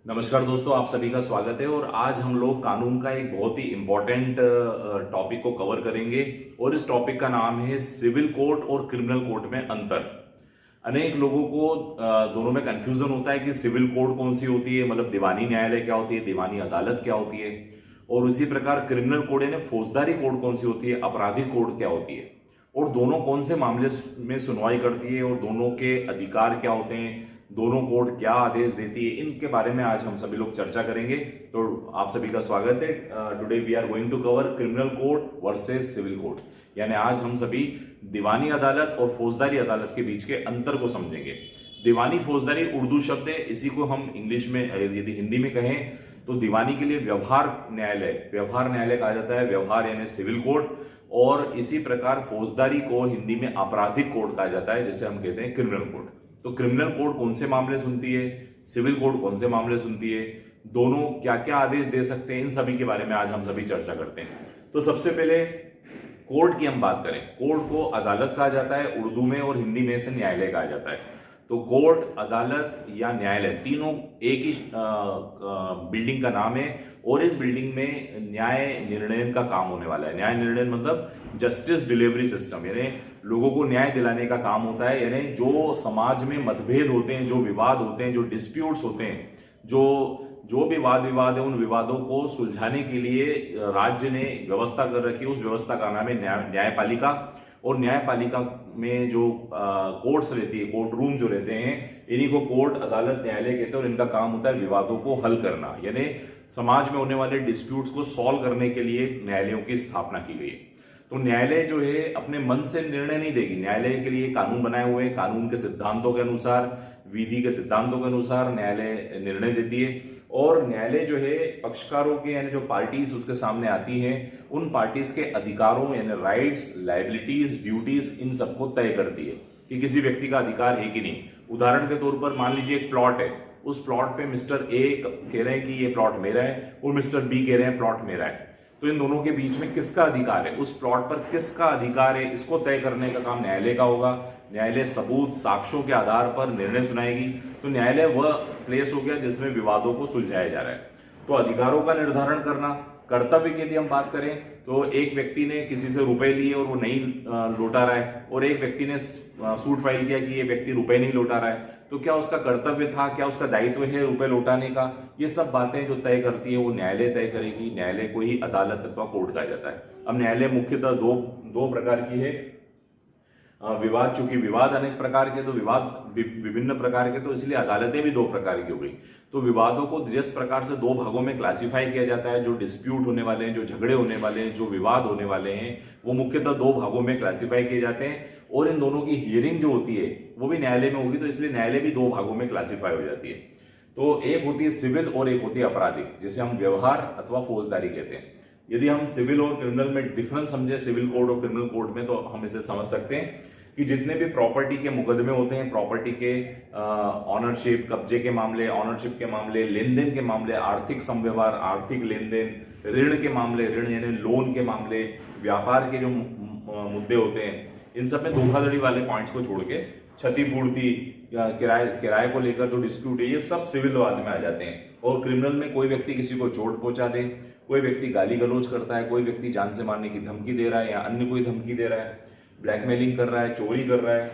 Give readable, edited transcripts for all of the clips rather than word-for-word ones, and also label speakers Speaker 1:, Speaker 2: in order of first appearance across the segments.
Speaker 1: नमस्कार दोस्तों, आप सभी का स्वागत है। और आज हम लोग कानून का एक बहुत ही इम्पोर्टेंट टॉपिक को कवर करेंगे और इस टॉपिक का नाम है सिविल कोर्ट और क्रिमिनल कोर्ट में अंतर। अनेक लोगों को दोनों में कंफ्यूजन होता है कि सिविल कोर्ट कौन सी होती है, मतलब दीवानी न्यायालय क्या होती है, दीवानी अदालत क्या होती है, और उसी प्रकार क्रिमिनल कोर्ट यानी फौजदारी कोर्ट कौन सी होती है, आपराधिक कोर्ट क्या होती है, और दोनों कौन से मामले में सुनवाई करती है और दोनों के अधिकार क्या होते हैं, दोनों कोर्ट क्या आदेश देती है, इनके बारे में आज हम सभी लोग चर्चा करेंगे। तो आप सभी का स्वागत है। Today we are going to cover criminal court versus civil court, यानी आज हम सभी दीवानी अदालत और फौजदारी अदालत के बीच के अंतर को समझेंगे। दीवानी फौजदारी उर्दू शब्द है, इसी को हम इंग्लिश में यदि हिंदी में कहें तो दीवानी के लिए व्यवहार न्यायालय कहा जाता है, व्यवहार यानी सिविल कोर्ट, और इसी प्रकार फौजदारी को हिंदी में आपराधिक कोर्ट कहा जाता है, जिसे हम कहते हैं क्रिमिनल कोर्ट। तो क्रिमिनल कोर्ट कौन से मामले सुनती है, सिविल कोर्ट कौन से मामले सुनती है, दोनों क्या क्या आदेश दे सकते हैं, इन सभी के बारे में आज हम सभी चर्चा करते हैं। तो सबसे पहले कोर्ट की हम बात करें। कोर्ट को अदालत कहा जाता है उर्दू में, और हिंदी में इसे न्यायालय कहा जाता है। तो कोर्ट, अदालत या न्यायालय तीनों एक ही बिल्डिंग का नाम है, और इस बिल्डिंग में न्याय निर्णय का काम होने वाला है। न्याय निर्णय मतलब जस्टिस डिलीवरी सिस्टम, यानी लोगों को न्याय दिलाने का काम होता है। यानी जो समाज में मतभेद होते हैं, जो विवाद होते हैं, जो डिस्प्यूट्स होते हैं, जो भी वाद विवाद है, उन विवादों को सुलझाने के लिए राज्य ने व्यवस्था कर रखी है। उस व्यवस्था का नाम है न्यायपालिका। और न्यायपालिका में जो कोर्ट्स रहती है, कोर्ट रूम जो रहते हैं, इन्हीं को कोर्ट, अदालत, न्यायालय कहते हैं। और इनका काम होता है विवादों को हल करना, यानी समाज में होने वाले डिस्प्यूट्स को सॉल्व करने के लिए न्यायालयों की स्थापना की गई है। तो न्यायालय जो है अपने मन से निर्णय नहीं देगी। न्यायालय के लिए कानून बनाए हुए, कानून के सिद्धांतों के अनुसार, विधि के सिद्धांतों के अनुसार न्यायालय निर्णय देती है। और न्यायालय जो है पक्षकारों के यानी जो पार्टीज उसके सामने आती हैं, उन पार्टीज के अधिकारों यानी राइट्स, लाइबिलिटीज, ड्यूटीज, इन सबको तय करती है कि किसी व्यक्ति का अधिकार है कि नहीं। उदाहरण के तौर पर मान लीजिए एक प्लॉट है, उस प्लॉट पे मिस्टर ए कह रहे हैं कि ये प्लॉट मेरा है, और मिस्टर बी कह रहे हैं प्लॉट मेरा है। तो इन दोनों के बीच में किसका अधिकार है, उस प्लॉट पर किसका अधिकार है, इसको तय करने का काम न्यायालय का होगा। न्यायालय सबूत, साक्ष्यों के आधार पर निर्णय सुनाएगी। तो न्यायालय वह प्लेस हो गया जिसमें विवादों को सुलझाया जा रहा है। तो अधिकारों का निर्धारण करना। कर्तव्य की यदि हम बात करें तो एक व्यक्ति ने किसी से रुपए लिए और वो नहीं लौटा रहा है, और एक व्यक्ति ने सूट फाइल किया कि ये व्यक्ति रुपए नहीं लौटा रहा है, तो क्या उसका कर्तव्य था, क्या उसका दायित्व है रुपए लौटाने का? ये सब बातें जो तय करती है वो न्यायालय तय करेगी। न्यायालय को ही अदालत अथवा कोर्ट कहा जाता है। अब न्यायालय मुख्यतः दो प्रकार की है। विवाद, चूंकि विवाद अनेक प्रकार के, तो विवाद विभिन्न प्रकार के, तो इसलिए अदालतें भी दो प्रकार की हो गई। तो विवादों को जिस प्रकार से दो भागों में क्लासिफाई किया जाता है, जो डिस्प्यूट होने वाले हैं, जो झगड़े होने वाले हैं, जो विवाद होने वाले हैं, वो मुख्यतः दो भागों में क्लासिफाई किए जाते हैं। और इन दोनों की हियरिंग जो होती है वो भी न्यायालय में होगी, तो इसलिए न्यायालय भी दो भागों में क्लासिफाई हो जाती है। तो एक होती है सिविल और एक होती है आपराधिक, जिसे हम व्यवहार अथवा फौजदारी कहते हैं। यदि हम सिविल और क्रिमिनल में डिफरेंस समझे, सिविल कोर्ट और क्रिमिनल कोर्ट में, तो हम इसे समझ सकते हैं कि जितने भी प्रॉपर्टी के मुकदमे होते हैं, प्रॉपर्टी के ऑनरशिप, कब्जे के मामले, ऑनरशिप के मामले, लेन देन के मामले, आर्थिक संव्यवहार, आर्थिक लेन देन, ऋण के मामले, ऋण यानी लोन के मामले, व्यापार के जो मुद्दे होते हैं, इन सब में धोखाधड़ी वाले पॉइंट्स को छोड़ के क्षतिपूर्ति या किराए को लेकर जो डिस्प्यूट है, ये सब सिविल वाद में आ जाते हैं। और क्रिमिनल में कोई व्यक्ति किसी को चोट पहुंचा दे, कोई व्यक्ति गाली गलौज करता है, कोई व्यक्ति जान से मारने की धमकी दे रहा है या अन्य कोई धमकी दे रहा है, ब्लैकमेलिंग कर रहा है, चोरी कर रहा है,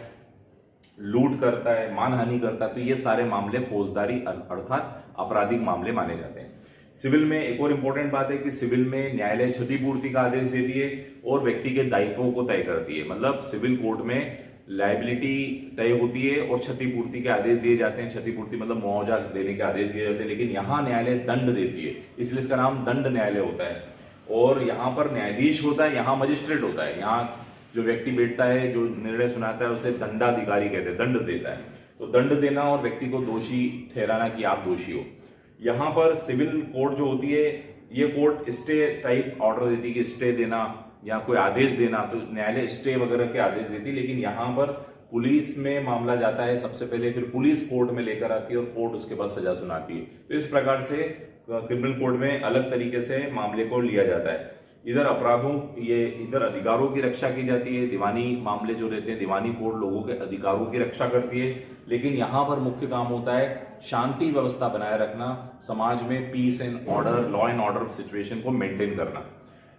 Speaker 1: लूट करता है, मानहानि करता है, तो ये सारे मामले फौजदारी अर्थात आपराधिक मामले माने जाते हैं। सिविल में एक और इंपॉर्टेंट बात है कि सिविल में न्यायालय क्षतिपूर्ति का आदेश देती है और व्यक्ति के दायित्वों को तय करती है। मतलब सिविल कोर्ट में लायबिलिटी तय होती है और क्षतिपूर्ति के आदेश दिए जाते हैं। क्षतिपूर्ति मतलब मुआवजा देने के आदेश दिए जाते हैं। लेकिन यहाँ न्यायालय दंड देती है, इसलिए इसका नाम दंड न्यायालय होता है। और यहाँ पर न्यायाधीश होता है, यहाँ मजिस्ट्रेट होता है। यहाँ जो व्यक्ति बैठता है, जो निर्णय सुनाता है, उसे दंडाधिकारी कहते हैं, दंड देता है। तो दंड देना और व्यक्ति को दोषी ठहराना कि आप दोषी हो। यहाँ पर सिविल कोर्ट जो होती है, ये कोर्ट स्टे टाइप ऑर्डर देती है कि स्टे देना या कोई आदेश देना, तो न्यायालय स्टे वगैरह के आदेश देती है। लेकिन यहाँ पर पुलिस में मामला जाता है सबसे पहले, फिर पुलिस कोर्ट में लेकर आती है और कोर्ट उसके बाद सजा सुनाती है। तो इस प्रकार से क्रिमिनल कोर्ट में अलग तरीके से मामले को लिया जाता है। इधर इधर अधिकारों की रक्षा की जाती है, दीवानी मामले जो रहते हैं, दीवानी कोर्ट लोगों के अधिकारों की रक्षा करती है। लेकिन यहाँ पर मुख्य काम होता है शांति व्यवस्था बनाए रखना, समाज में peace and order, law and order situation को मेंटेन करना।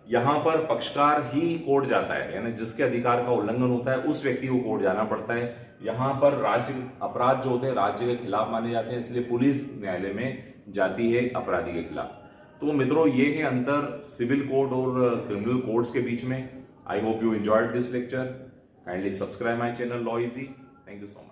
Speaker 1: यहाँ पर पक्षकार ही कोर्ट जाता है, यानी जिसके अधिकार का उल्लंघन होता है उस व्यक्ति को कोर्ट जाना पड़ता है। यहाँ पर राज्य अपराध जो होते हैं राज्य के खिलाफ माने जाते हैं, इसलिए पुलिस न्यायालय में जाती है अपराधी के खिलाफ। तो मित्रों, ये है अंतर सिविल कोर्ट और क्रिमिनल कोर्ट्स के बीच में। I hope you enjoyed this lecture. Kindly subscribe my channel law easy. Thank you so much.